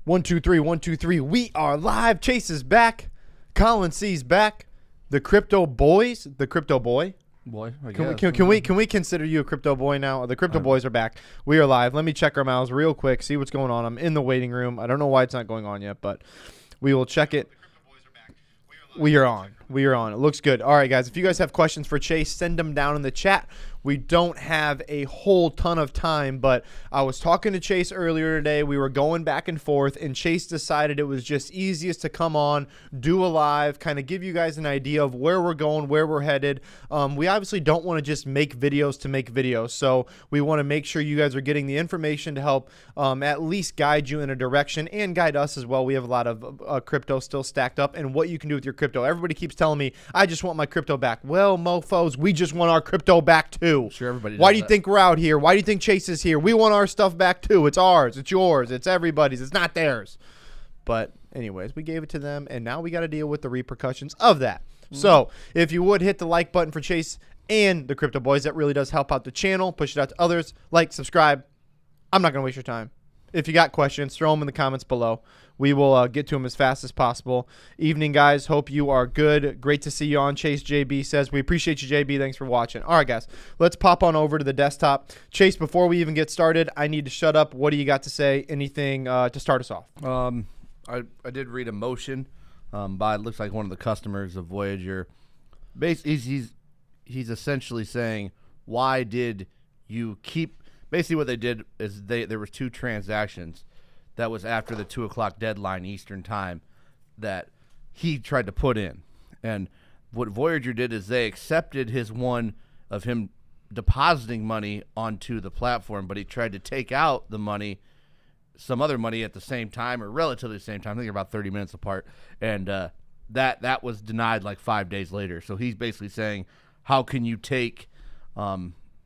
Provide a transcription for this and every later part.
1, 2, 3, 1, 2, 3. We are live. Chase is back. Colin C's back. The crypto boys, the crypto boy. Can we consider you a crypto boy now? The crypto boys are back. We are live. Let me check our mouths real quick, see what's going on. I'm in the waiting room. I don't know why it's not going on yet, but we will check it. We are on. We are on. It looks good. All right, guys. If you guys have questions for Chase, send them down in the chat. We don't have a whole ton of time, but I was talking to Chase earlier today. We were going back and forth, and Chase decided it was just easiest to come on, do a live, kind of give you guys an idea of where we're going, where we're headed. We obviously don't want to just make videos to make videos, so we want to make sure you guys are getting the information to help at least guide you in a direction and guide us as well. We have a lot of crypto still stacked up and what you can do with your crypto. Everybody keeps telling me, I just want my crypto back. Well, mofos, we just want our crypto back too. Sure, everybody does. Why do you think we're out here? Why do you think Chase is here? We want our stuff back too. It's ours. It's yours. It's everybody's. It's not theirs. But anyways, we gave it to them, and now we got to deal with the repercussions of that. So if you would hit the like button for Chase and the Crypto Boys, that really does help out the channel. Push it out to others. Like, subscribe. I'm not going to waste your time. If you got questions, throw them in the comments below. We will get to them as fast as possible. Evening, guys. Hope you are good. Great to see you on. Chase JB says, we appreciate you, JB. Thanks for watching. All right, guys. Let's pop on over to the desktop. Chase, before we even get started, I need to shut up. What do you got to say? Anything to start us off? I did read a motion by, it looks like one of the customers of Voyager. He's essentially saying, why did you keep... Basically what they did is there was 2 transactions that was after the 2 o'clock deadline Eastern time that he tried to put in. And what Voyager did is they accepted his one of him depositing money onto the platform, but he tried to take out the money, some other money at the same time or relatively the same time. I think they're about 30 minutes apart. And that was denied like 5 days later. So he's basically saying, how can you take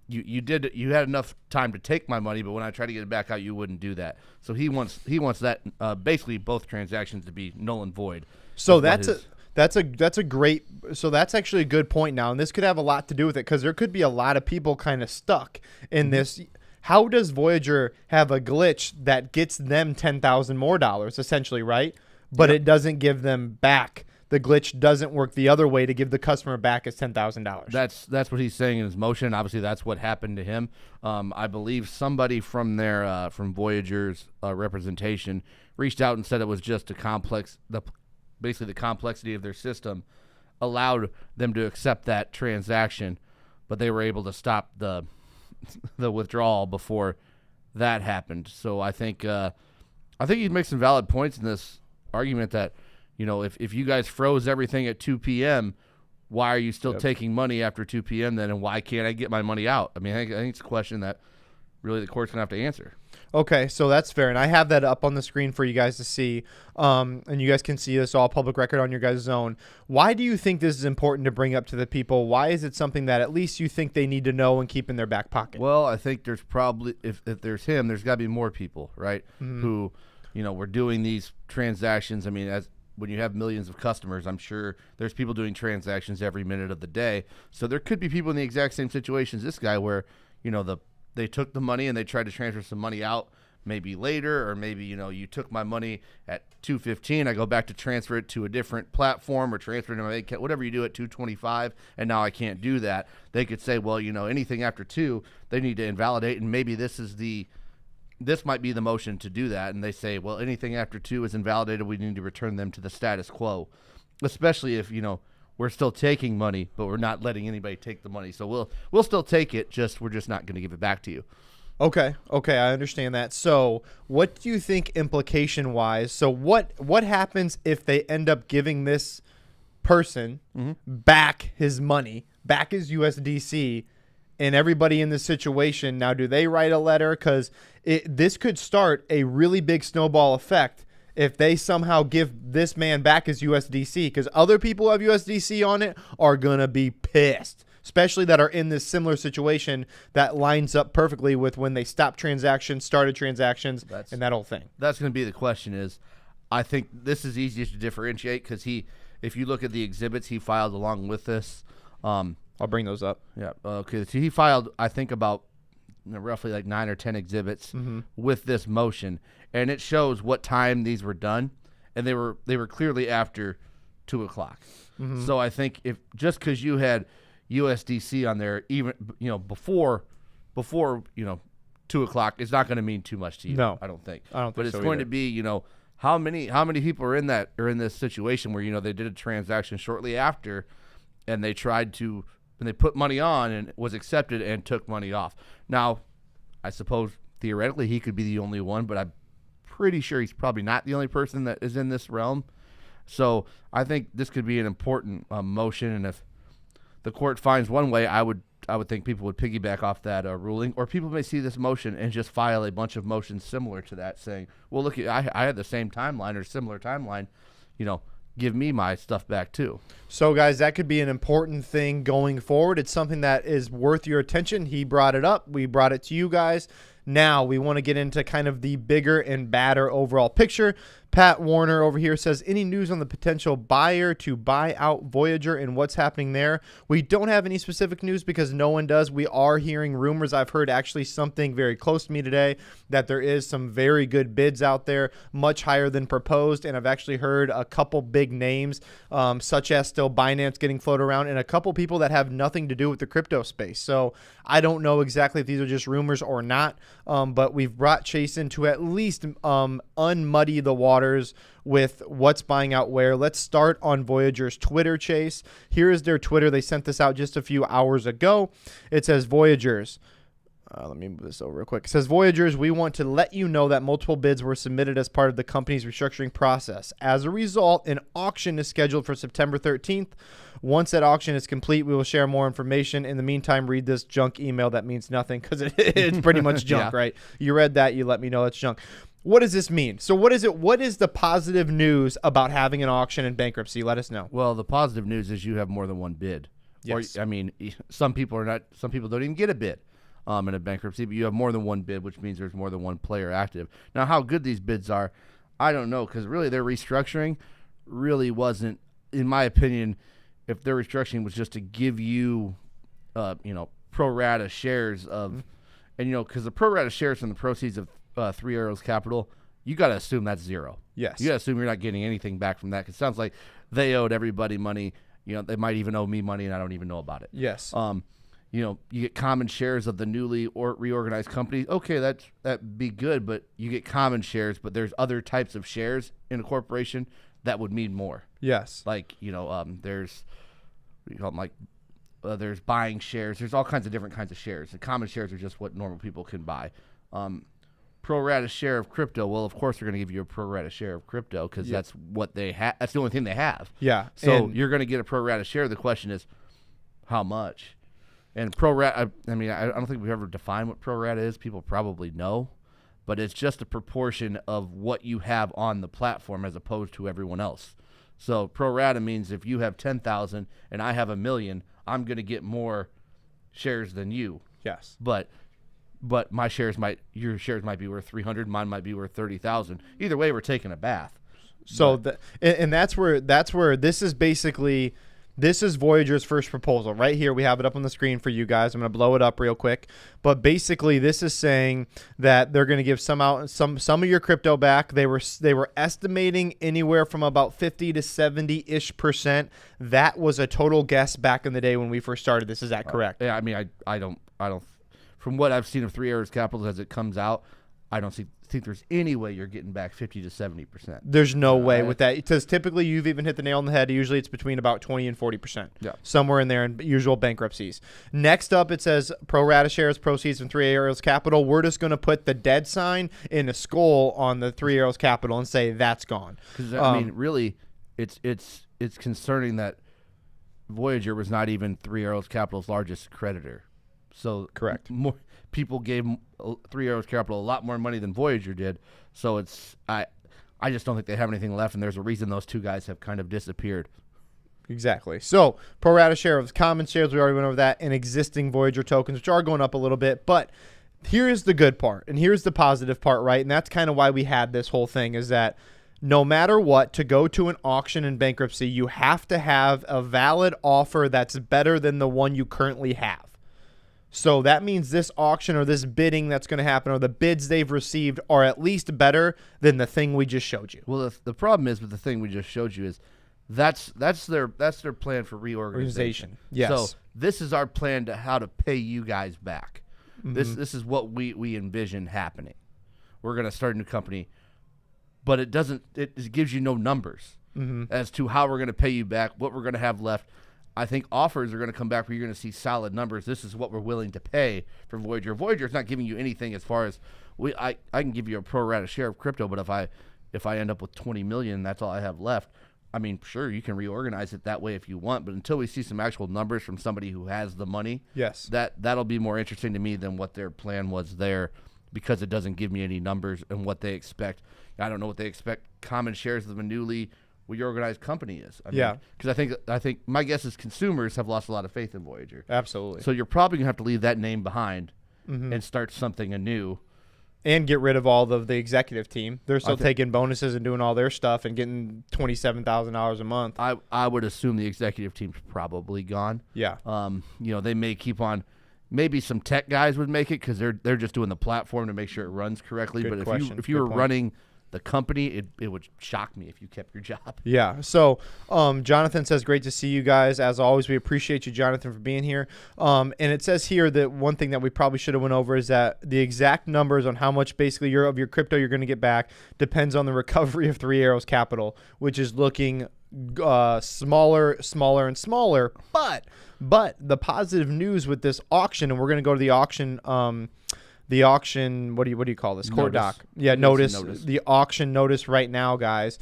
you had enough time to take my money, but when I try to get it back out, you wouldn't do that. So he wants that basically both transactions to be null and void. So that's actually a good point now, and this could have a lot to do with it because there could be a lot of people kind of stuck in this. How does Voyager have a glitch that gets them $10,000 more essentially, right? But it doesn't give them back. The glitch doesn't work the other way to give the customer back his $10,000. That's what he's saying in his motion. Obviously, that's what happened to him. I believe somebody from their from Voyager's representation reached out and said it was just basically the complexity of their system allowed them to accept that transaction, but they were able to stop the withdrawal before that happened. So I think he makes some valid points in this argument that, you know, if you guys froze everything at 2 p.m., why are you still taking money after 2 p.m. then, and why can't I get my money out? I mean, I think it's a question that really the court's going to have to answer. Okay, so that's fair, and I have that up on the screen for you guys to see, and you guys can see this all public record on your guys' own. Why do you think this is important to bring up to the people? Why is it something that at least you think they need to know and keep in their back pocket? Well, I think there's probably, if there's him, there's got to be more people, right, who, you know, were doing these transactions. I mean, when you have millions of customers, I'm sure there's people doing transactions every minute of the day. So there could be people in the exact same situation as this guy where, you know, they took the money and they tried to transfer some money out maybe later, or maybe, you know, you took my money at 2:15, I go back to transfer it to a different platform or transfer it to my account, whatever you do at 2:25, and now I can't do that. They could say, well, you know, anything after 2, they need to invalidate, and maybe this might be the motion to do that, and they say, well, anything after 2 is invalidated, we need to return them to the status quo, especially if, you know, we're still taking money, but we're not letting anybody take the money. So we'll still take it, we're just not going to give it back to you. Okay, I understand that. So what do you think implication-wise? So what happens if they end up giving this person back his money, back his USDC, and everybody in this situation, now do they write a letter? Because this could start a really big snowball effect if they somehow give this man back his USDC, because other people who have USDC on it are going to be pissed, especially that are in this similar situation that lines up perfectly with when they stopped transactions, started transactions, and that whole thing. That's going to be the question is, I think this is easiest to differentiate because if you look at the exhibits he filed along with this, I'll bring those up. Yeah. Okay. So he filed, I think, about roughly like 9 or 10 exhibits with this motion, and it shows what time these were done, and they were clearly after 2 o'clock. So I think if just because you had USDC on there, even before 2 o'clock, it's not going to mean too much to you. No, I don't think. But it's going to be how many people are in this situation where they did a transaction shortly after, and they tried to. And they put money on and it was accepted and took money off. Now, I suppose theoretically he could be the only one, but I'm pretty sure he's probably not the only person that is in this realm. So I think this could be an important motion. And if the court finds one way, I would think people would piggyback off that ruling, or people may see this motion and just file a bunch of motions similar to that, saying, "Well, look, I had the same timeline or similar timeline, give me my stuff back too." So, guys, that could be an important thing going forward. It's something that is worth your attention. He brought it up. We brought it to you guys. Now we want to get into kind of the bigger and badder overall picture. Pat Warner over here says, any news on the potential buyer to buy out Voyager and what's happening there? We don't have any specific news because no one does. We are hearing rumors. I've heard actually something very close to me today that there is some very good bids out there, much higher than proposed. And I've actually heard a couple big names, such as still Binance getting floated around, and a couple people that have nothing to do with the crypto space. So I don't know exactly if these are just rumors or not, but we've brought Chase in to at least unmuddy the waters with what's buying out where. Let's start on Voyager's Twitter, Chase. Here is their Twitter. They sent this out just a few hours ago. It says, Voyagers. Let me move this over real quick. It says, Voyagers, we want to let you know that multiple bids were submitted as part of the company's restructuring process. As a result, an auction is scheduled for September 13th. Once that auction is complete, we will share more information. In the meantime, read this junk email that means nothing because it's pretty much junk, right? You read that, you let me know it's junk. What does this mean? So what is it? What is the positive news about having an auction in bankruptcy? Let us know. Well, the positive news is you have more than one bid. Yes. Or, some people don't even get a bid in a bankruptcy, but you have more than one bid, which means there's more than one player active. Now, how good these bids are, I don't know, because really their restructuring really wasn't, in my opinion, if their restructuring was just to give you, pro rata shares of, and because the pro rata shares from the proceeds of 3 Arrows Capital, you got to assume that's zero. Yes. You got to assume you're not getting anything back from that. Cause it sounds like they owed everybody money. They might even owe me money and I don't even know about it. Yes. You get common shares of the newly reorganized company. Okay, that'd be good, but you get common shares, but there's other types of shares in a corporation that would mean more. Yes. Like, there's, there's buying shares. There's all kinds of different kinds of shares. The common shares are just what normal people can buy. Pro rata share of crypto. Well, of course they're going to give you a pro rata share of crypto because that's what they have. That's the only thing they have. Yeah. So you're going to get a pro rata share. The question is, how much? And pro rata. I don't think we've ever defined what pro rata is. People probably know, but it's just a proportion of what you have on the platform as opposed to everyone else. So pro rata means if you have 10,000 and I have 1 million, I'm going to get more shares than you. Yes. But your shares might be worth 300, mine might be worth 30,000. Either way, we're taking a bath. So that's where this is basically, this is Voyager's first proposal right here. We have it up on the screen for you guys. I'm going to blow it up real quick. But basically, this is saying that they're going to give some of your crypto back. They were estimating anywhere from about 50 to 70-ish%. That was a total guess back in the day when we first started this. Is that correct? Yeah, I don't. From what I've seen of 3 Arrows Capital as it comes out, I don't think there's any way you're getting back 50 to 70%. There's no way with that, because typically you've even hit the nail on the head. Usually it's between about 20 and 40%. Yeah. Somewhere in there in usual bankruptcies. Next up, it says pro rata shares proceeds from 3 Arrows Capital. We're just going to put the dead sign in a skull on the 3 Arrows Capital and say that's gone. Because really, it's concerning that Voyager was not even 3 Arrows Capital's largest creditor. So correct. More people gave 3 Arrows Capital a lot more money than Voyager did. So I just don't think they have anything left, and there's a reason those two guys have kind of disappeared. Exactly. So pro rata share of common shares, we already went over that, and existing Voyager tokens, which are going up a little bit. But here's the good part, and here's the positive part, right? And that's kind of why we had this whole thing, is that no matter what, to go to an auction in bankruptcy, you have to have a valid offer that's better than the one you currently have. So that means this auction or this bidding that's going to happen or the bids they've received are at least better than the thing we just showed you. Well, the problem is with the thing we just showed you is that's their plan for reorganization. Yes. So this is our plan to how to pay you guys back. Mm-hmm. This is what we envision happening. We're going to start a new company, but it gives you no numbers as to how we're going to pay you back, what we're going to have left. I think offers are going to come back where you're going to see solid numbers. This is what we're willing to pay for Voyager. Voyager is not giving you anything as far as I can give you a pro rata share of crypto, but if I end up with 20 million, that's all I have left. I mean, sure, you can reorganize it that way if you want, but until we see some actual numbers from somebody who has the money, yes, that'll be more interesting to me than what their plan was there, because it doesn't give me any numbers and what they expect. I don't know what they expect common shares of a newly reorganized company is. Because I think my guess is consumers have lost a lot of faith in Voyager. Absolutely. So you're probably gonna have to leave that name behind and start something anew. And get rid of all of the executive team. They're still taking bonuses and doing all their stuff and getting $27,000 a month. I would assume the executive team's probably gone. Yeah. They may keep on. Maybe some tech guys would make it because they're just doing the platform to make sure it runs correctly. Good but question. if you were running the company, it would shock me if you kept your job. Yeah. So Jonathan says, great to see you guys. As always, we appreciate you, Jonathan, for being here. And it says here that one thing that we probably should have went over is that the exact numbers on how much basically of your crypto you're going to get back depends on the recovery of Three Arrows Capital, which is looking smaller and smaller. But the positive news with this auction, and we're going to go to the auction what do you call this? Court doc. Yeah, notice. The auction notice right now, guys.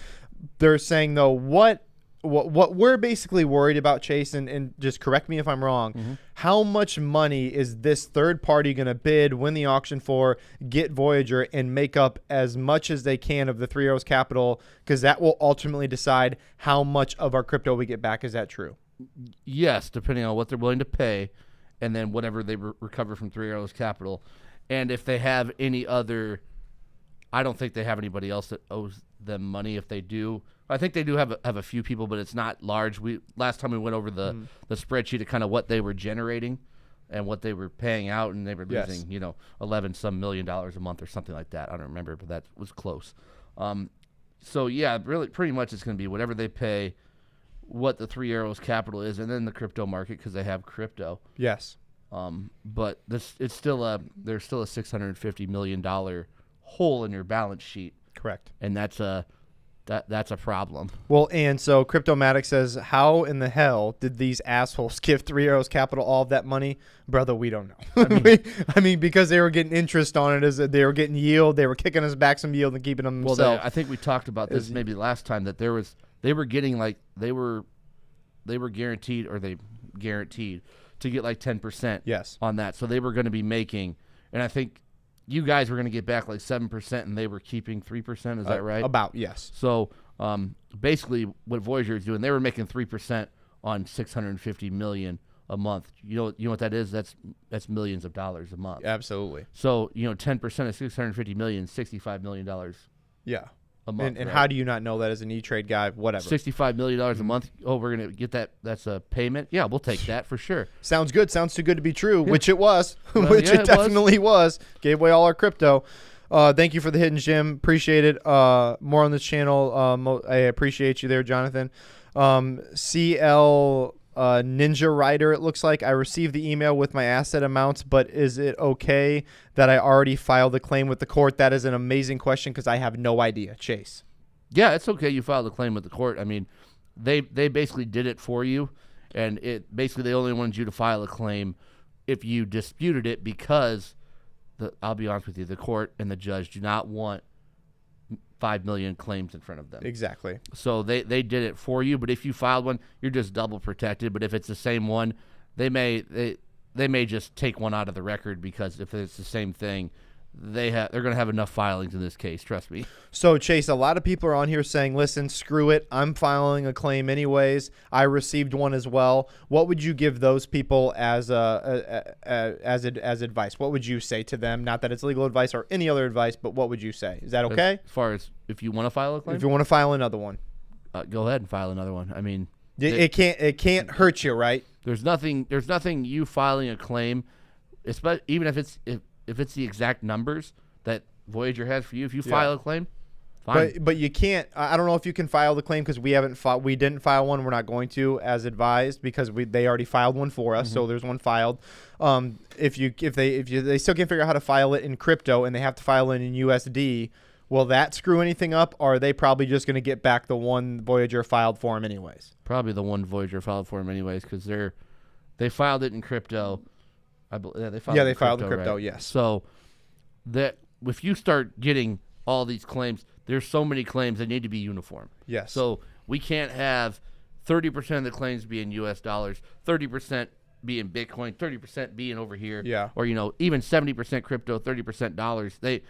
They're saying though what we're basically worried about, Chase, and just correct me if I'm wrong. How much money is this third party going to bid, win the auction for, get Voyager, and make up as much as they can of the Three Arrows Capital? Because that will ultimately decide how much of our crypto we get back. Is that true? Yes, depending on what they're willing to pay, and then whatever they recover from Three Arrows Capital. And if they have any other, I don't think they have anybody else that owes them money. If they do, I think they do have a few people, but it's not large. Last time we went over the spreadsheet of kind of what they were generating and what they were paying out, and they were losing, 11 some million dollars a month or something like that. I don't remember, but that was close. So yeah, really, pretty much it's going to be whatever they pay, what the Three Arrows Capital is, and then the crypto market because they have crypto. Yes. But there's still a $650 million hole in your balance sheet. Correct. And that's a problem. Well, and so Cryptomatic says, how in the hell did these assholes give Three Arrows Capital all of that money? Brother, we don't know. I mean, because they were getting interest on it, as they were getting yield, they were kicking us back some yield and keeping them themselves. Well, I think we talked about this maybe last time, that they were getting they were guaranteed to get like 10% on that. So they were going to be making, and I think you guys were going to get back like 7%, and they were keeping 3%. Is that right? About, yes. So basically what Voyager is doing, they were making 3% on $650 million a month. You know what that is? That's millions of dollars a month. Absolutely. So, 10% of $650 million, $65 million. Yeah. A month, and right? How do you not know that as an E-Trade guy? Whatever. $65 million a month. Oh, we're going to get that. That's a payment. Yeah, we'll take that for sure. Sounds good. Sounds too good to be true, which it was. It definitely was. Gave away all our crypto. Thank you for the hidden gem. Appreciate it. More on this channel. I appreciate you there, Jonathan. CL Ninja Rider, it looks like. I received the email with my asset amounts, but is it okay that I already filed a claim with the court? That is an amazing question because I have no idea. Chase. Yeah, it's okay. You filed a claim with the court. I mean, they basically did it for you, and they only wanted you to file a claim if you disputed it, because I'll be honest with you, the court and the judge do not want 5 million claims in front of them. Exactly. So they did it for you, but if you filed one, you're just double protected. But if it's the same one, they may just take one out of the record, because if it's the same thing, they're going to have enough filings in this case. Trust me. So Chase, a lot of people are on here saying, "Listen, screw it. I'm filing a claim anyways. I received one as well." What would you give those people as advice? What would you say to them? Not that it's legal advice or any other advice, but what would you say? Is that okay? As far as if you want to file a claim, if you want to file another one, go ahead and file another one. I mean, it can't hurt you, right? There's nothing you filing a claim even if it's the exact numbers that Voyager has for you, if you file a claim, fine. But you can't. I don't know if you can file the claim because we didn't file one. We're not going to, as advised, because they already filed one for us. So there's one filed. If they still can't figure out how to file it in crypto and they have to file it in USD, will that screw anything up? Or are they probably just going to get back the one Voyager filed for them anyways? Probably the one Voyager filed for them anyways because they filed it in crypto. They filed in crypto. Right? Yes. So that if you start getting all these claims, there's so many claims that need to be uniform. Yes. So we can't have 30% of the claims be in U.S. dollars, 30% be in Bitcoin, 30% being over here. Yeah. Or even 70% crypto, 30% dollars. They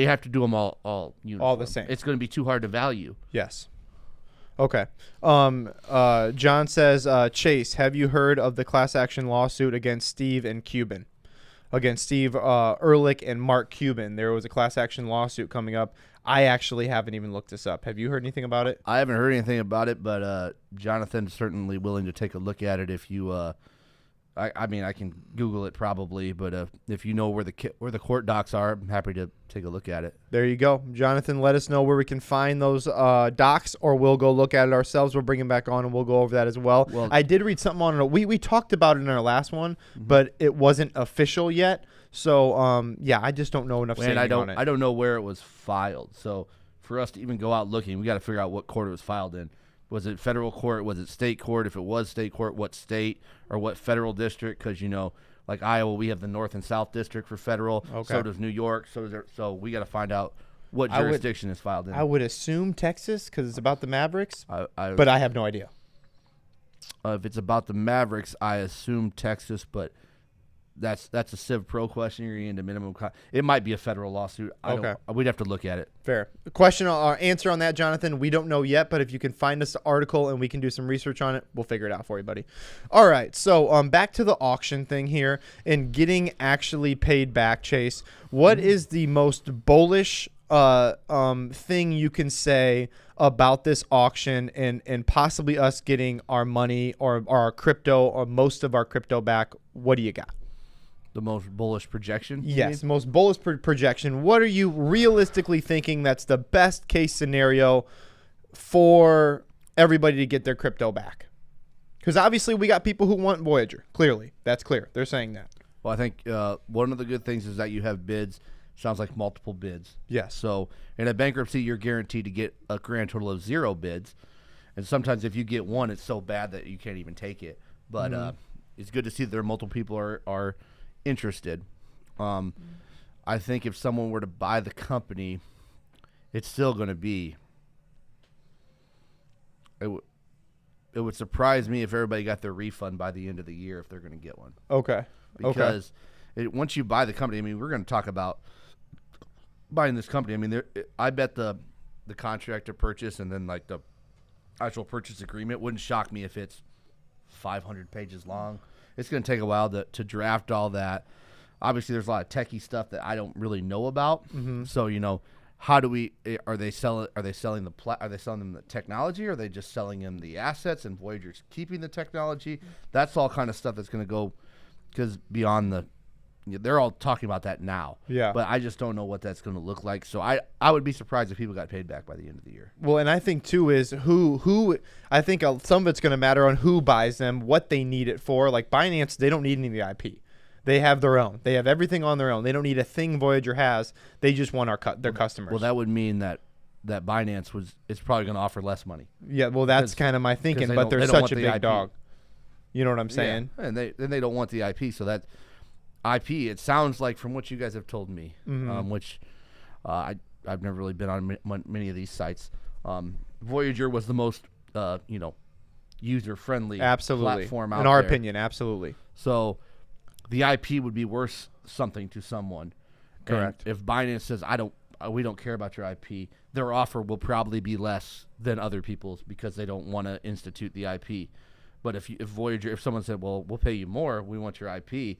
have to do them all uniform. All the same. It's going to be too hard to value. Yes. Okay. John says, Chase, have you heard of the class action lawsuit against Steve and Cuban? Against Steve Ehrlich and Mark Cuban. There was a class action lawsuit coming up. I actually haven't even looked this up. Have you heard anything about it? I haven't heard anything about it, but Jonathan's certainly willing to take a look at it if you I can Google it probably, but if you know where the court docs are, I'm happy to take a look at it. There you go. Jonathan, let us know where we can find those docs, or we'll go look at it ourselves. We'll bring him back on, and we'll go over that as well. I did read something on it. We talked about it in our last one, but it wasn't official yet. So, I just don't know enough on it. I don't know where it was filed. So for us to even go out looking, we got to figure out what court it was filed in. Was it federal court? Was it state court? If it was state court, what state or what federal district? Because, like Iowa, we have the North and South District for federal. Okay. So does New York. So we got to find out what jurisdiction is filed in. I would assume Texas because it's about the Mavericks, but I have no idea. If it's about the Mavericks, I assume Texas, but that's a Civ Pro question. You're into minimum. It might be a federal lawsuit. We'd have to look at it. Fair question or answer on that, Jonathan. We don't know yet, but if you can find us the article and we can do some research on it, we'll figure it out for you, buddy. All right. So back to the auction thing here and getting actually paid back. Chase, what is the most bullish thing you can say about this auction and possibly us getting our money or our crypto or most of our crypto back? What do you got? The most bullish projection? Yes, most bullish projection. What are you realistically thinking that's the best case scenario for everybody to get their crypto back? Because obviously we got people who want Voyager. Clearly, that's clear. They're saying that. Well, I think one of the good things is that you have bids. Sounds like multiple bids. Yes. So in a bankruptcy, you're guaranteed to get a grand total of 0 bids. And sometimes if you get one, it's so bad that you can't even take it. But it's good to see that there are multiple people are interested. I think if someone were to buy the company, it's still going to be. It would surprise me if everybody got their refund by the end of the year if they're going to get one. Okay. Because once you buy the company, I mean, we're going to talk about buying this company. I mean, I bet the contract to purchase and then like the actual purchase agreement wouldn't shock me if it's 500 pages long. It's going to take a while to draft all that. Obviously, there's a lot of techie stuff that I don't really know about. So, how do we? Are they selling them the technology? Or are they just selling them the assets? And Voyager's keeping the technology. That's all kind of stuff that's going to go because beyond they're all talking about that now. Yeah. But I just don't know what that's going to look like. So I would be surprised if people got paid back by the end of the year. Well, and I think too is who I think some of it's going to matter on who buys them, what they need it for. Like Binance, they don't need any of the IP. They have their own. They have everything on their own. They don't need a thing Voyager has. They just want their customers. Well, that would mean that Binance is probably going to offer less money. Yeah, well, that's kind of my thinking, but they're such a big dog. You know what I'm saying? Yeah. And they don't want the IP, so that IP, it sounds like from what you guys have told me, which I've never really been on many of these sites. Voyager was the most user-friendly platform out there. In our opinion, absolutely. So the IP would be worth something to someone. Correct. And if Binance says we don't care about your IP, their offer will probably be less than other people's because they don't want to institute the IP. But if Voyager, if someone said, well, we'll pay you more, we want your IP,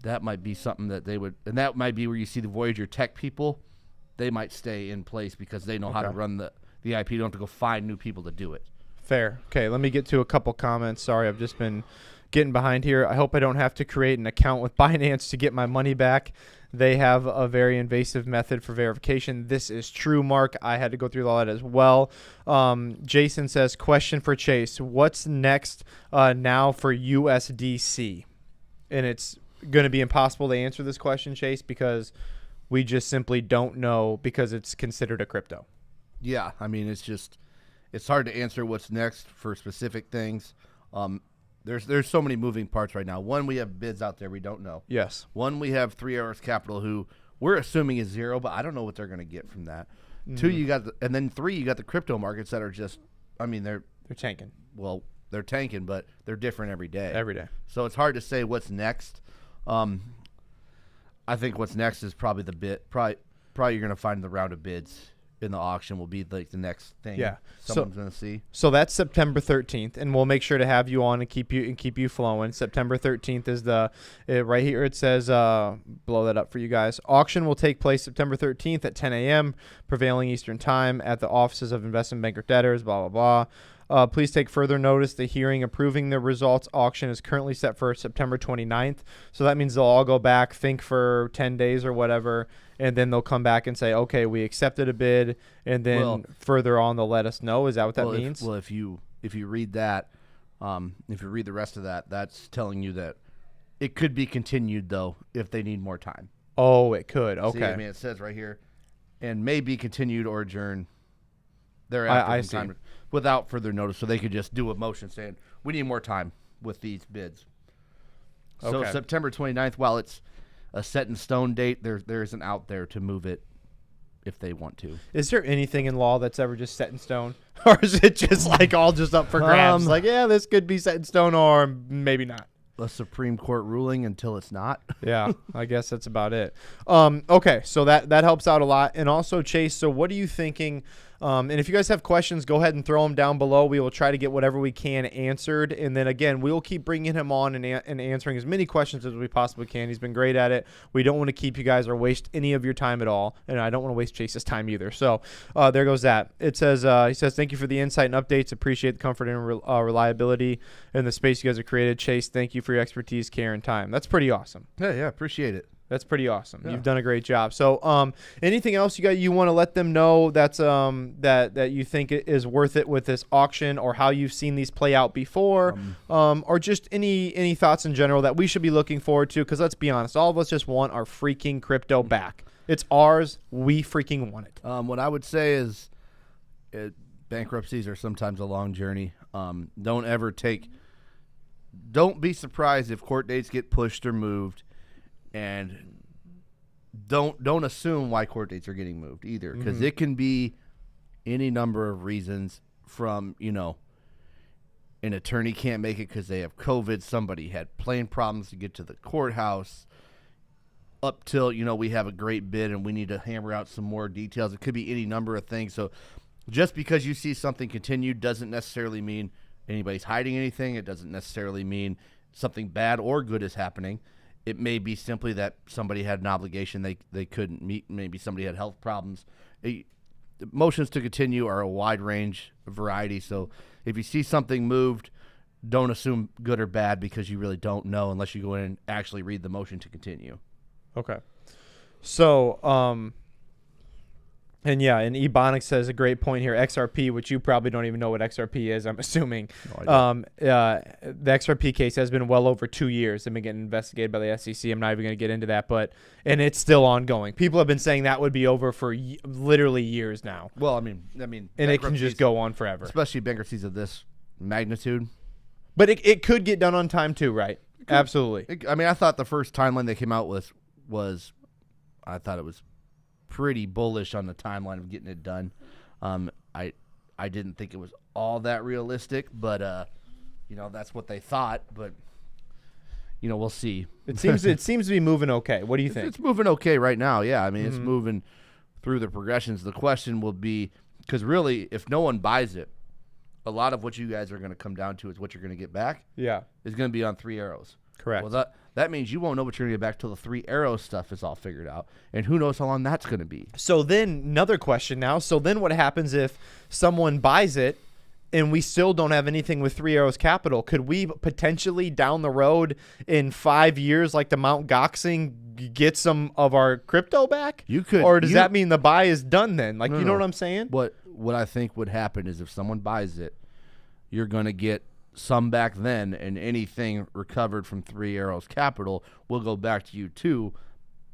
that might be something that they would, and that might be where you see the Voyager tech people, they might stay in place because they know how to run the IP. You don't have to go find new people to do it. Fair. Okay, let me get to a couple comments. Sorry, I've just been getting behind here. I hope I don't have to create an account with Binance to get my money back. They have a very invasive method for verification. This is true, Mark. I had to go through all that as well. Jason says, question for Chase. What's next now for USDC? And it's going to be impossible to answer this question, Chase, because we just simply don't know because it's considered a crypto. Yeah, I mean, it's hard to answer what's next for specific things. There's so many moving parts right now. One, we have bids out there we don't know. Yes. One, we have 3 Arrows Capital, who we're assuming is zero, but I don't know what they're going to get from that. Mm-hmm. 2, you got and then 3, you got the crypto markets that are just, I mean, they're tanking. Well, they're tanking, but they're different every day. Every day. So it's hard to say what's next. I think what's next is probably the bid. Probably you're going to find the round of bids in the auction will be like the next thing someone's going to see. So that's September 13th, and we'll make sure to have you on and keep you flowing. September 13th is right here. It says, blow that up for you guys. Auction will take place September 13th at 10 a.m. prevailing Eastern time at the offices of investment banker debtors, blah, blah, blah. Please take further notice. The hearing approving the results auction is currently set for September 29th. So that means they'll all go back, think for 10 days or whatever, and then they'll come back and say, okay, we accepted a bid, and then further on they'll let us know. Is that what that means? If you read that, if you read the rest of that, that's telling you that it could be continued, though, if they need more time. Oh, it could. Okay. See, I mean, it says right here, and may be continued or adjourned thereafter I see. Time without further notice. So they could just do a motion saying, we need more time with these bids. So September 29th, while it's a set in stone date, there isn't out there to move it if they want to. Is there anything in law that's ever just set in stone? Or is it just like all just up for grabs? Like, yeah, this could be set in stone or maybe not. A Supreme Court ruling until it's not. Yeah, I guess that's about it. Okay, so that helps out a lot. And also, Chase, so what are you thinking? And if you guys have questions, go ahead and throw them down below. We will try to get whatever we can answered. And then, again, we will keep bringing him on and answering as many questions as we possibly can. He's been great at it. We don't want to keep you guys or waste any of your time at all. And I don't want to waste Chase's time either. So there goes that. It says, he says, thank you for the insight and updates. Appreciate the comfort and reliability in the space you guys have created. Chase, thank you for your expertise, care, and time. That's pretty awesome. Yeah, appreciate it. That's pretty awesome. Yeah. You've done a great job. So, anything else you want to let them know that's that you think is worth it with this auction, or how you've seen these play out before, or just any thoughts in general that we should be looking forward to? Because let's be honest, all of us just want our freaking crypto back. It's ours. We freaking want it. What I would say is, bankruptcies are sometimes a long journey. Don't be surprised if court dates get pushed or moved. And don't assume why court dates are getting moved either, because it can be any number of reasons. From an attorney can't make it because they have COVID, somebody had plane problems to get to the courthouse, up till we have a great bid and we need to hammer out some more details. It could be any number of things. So just because you see something continued doesn't necessarily mean anybody's hiding anything. It doesn't necessarily mean something bad or good is happening. It may be simply that somebody had an obligation they couldn't meet. Maybe somebody had health problems. Motions to continue are a wide range of variety. So if you see something moved, don't assume good or bad, because you really don't know unless you go in and actually read the motion to continue. Okay. So, and Ebonics says a great point here. XRP, which you probably don't even know what XRP is, I'm assuming. No, the XRP case has been well over 2 years. They've been getting investigated by the SEC. I'm not even going to get into that, and it's still ongoing. People have been saying that would be over for literally years now. Well, I mean, and it can just go on forever, especially bankruptcies of this magnitude. But it could get done on time too, right? Absolutely. I thought the first timeline they came out with was, I thought it was pretty bullish on the timeline of getting it done. I didn't think it was all that realistic, but that's what they thought. But we'll see. It seems to be moving okay. What do you think? It's moving okay right now. Yeah, it's moving through the progressions. The question will be, because really, if no one buys it, a lot of what you guys are going to come down to is what you're going to get back. Yeah, is going to be on 3 Arrows. Correct. Well, that means you won't know what you're going to get back till the 3 Arrows stuff is all figured out. And who knows how long that's going to be. So then another question now. So then what happens if someone buys it and we still don't have anything with Three Arrows Capital. Could we potentially down the road in 5 years, like the Mount Goxing, get some of our crypto back? You could. Or does that mean the buy is done then? Like, you know what I'm saying? What I think would happen is if someone buys it, you're going to get some back then, and anything recovered from Three Arrows Capital will go back to you too,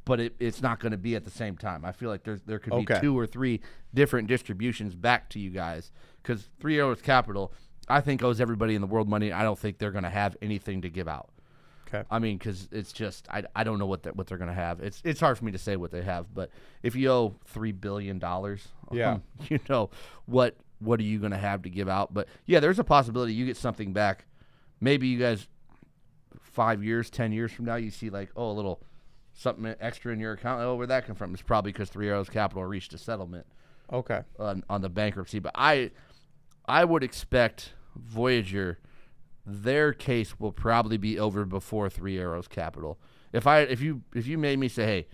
but it's not going to be at the same time. I feel like there could be 2 or 3 different distributions back to you guys, because Three Arrows Capital, I think, owes everybody in the world money. I don't think they're going to have anything to give out. Okay. I mean, because it's just I don't know what they're going to have. It's hard for me to say what they have, but if you owe $3 billion, you know what are you going to have to give out? But yeah, there's a possibility you get something back. Maybe you guys 5 years, 10 years from now, you see like, oh, a little something extra in your account. Oh, where'd that come from? It's probably because Three Arrows Capital reached a settlement. Okay. On the bankruptcy, but I would expect Voyager, their case will probably be over before Three Arrows Capital. If you made me say, hey,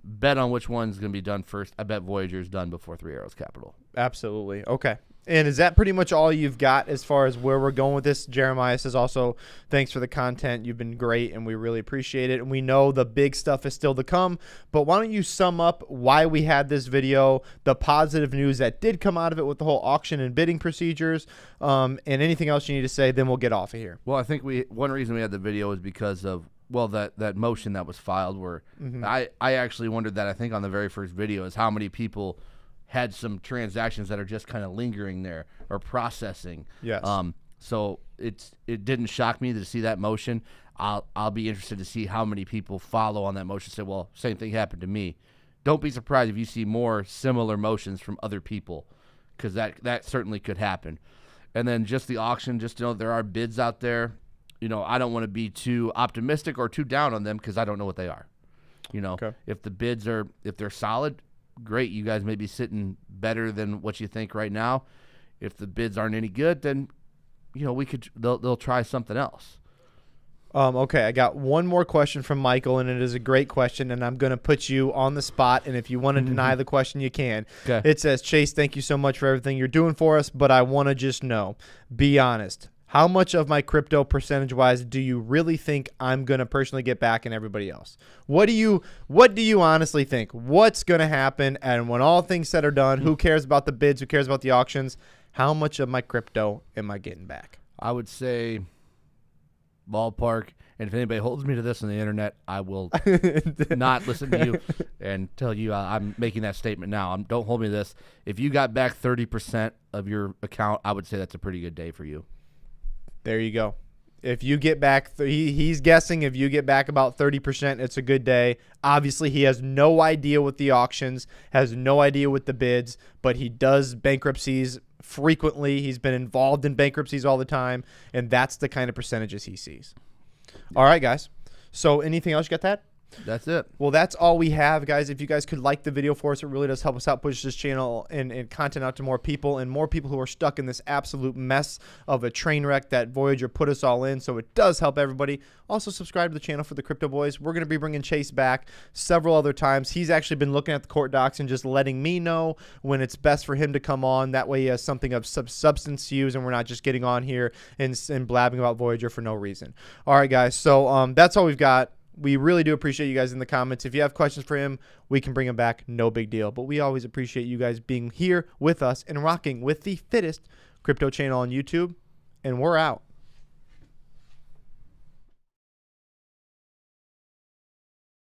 bet on which one's going to be done first, I bet Voyager's done before Three Arrows Capital. Absolutely. Okay. And is that pretty much all you've got as far as where we're going with this? Jeremiah says also, thanks for the content. You've been great, and we really appreciate it. And we know the big stuff is still to come, but why don't you sum up why we had this video, the positive news that did come out of it with the whole auction and bidding procedures, and anything else you need to say, then we'll get off of here. Well, I think one reason we had the video is because of, well, that motion that was filed where I actually wondered that, I think on the very first video, is how many people had some transactions that are just kind of lingering there or processing. Yes. So it didn't shock me to see that motion. I'll be interested to see how many people follow on that motion. Say, well, same thing happened to me. Don't be surprised if you see more similar motions from other people, because that certainly could happen. And then just the auction, just to know there are bids out there. You know, I don't want to be too optimistic or too down on them because I don't know what they are. You know, if the bids if they're solid, great. You guys may be sitting better than what you think right now. If the bids aren't any good, then, you know, they'll try something else. Okay, I got one more question from Michael, and it is a great question, and I'm going to put you on the spot, and if you want to deny the question, you can. Okay. It says, Chase, thank you so much for everything you're doing for us, but I want to just know, be honest, how much of my crypto percentage-wise do you really think I'm going to personally get back and everybody else? What do you honestly think? What's going to happen? And when all things said are done, who cares about the bids? Who cares about the auctions? How much of my crypto am I getting back? I would say ballpark. And if anybody holds me to this on the internet, I will not listen to you and tell you I'm making that statement now. Don't hold me to this. If you got back 30% of your account, I would say that's a pretty good day for you. There you go. If you get back, he's guessing if you get back about 30%, it's a good day. Obviously, he has no idea with the auctions, has no idea with the bids, but he does bankruptcies frequently. He's been involved in bankruptcies all the time, and that's the kind of percentages he sees. All right, guys. So anything else? You got that? That's it. Well, that's all we have, guys. If you guys could like the video for us, it really does help us out, push this channel and content out to more people who are stuck in this absolute mess of a train wreck that Voyager put us all in. So it does help everybody. Also, subscribe to the channel for the Crypto Boys. We're going to be bringing Chase back several other times. He's actually been looking at the court docs and just letting me know when it's best for him to come on. That way he has something of substance to use, and we're not just getting on here and blabbing about Voyager for no reason. All right, guys. So that's all we've got. We really do appreciate you guys in the comments. If you have questions for him, we can bring him back. No big deal. But we always appreciate you guys being here with us and rocking with the fittest crypto channel on YouTube. And we're out.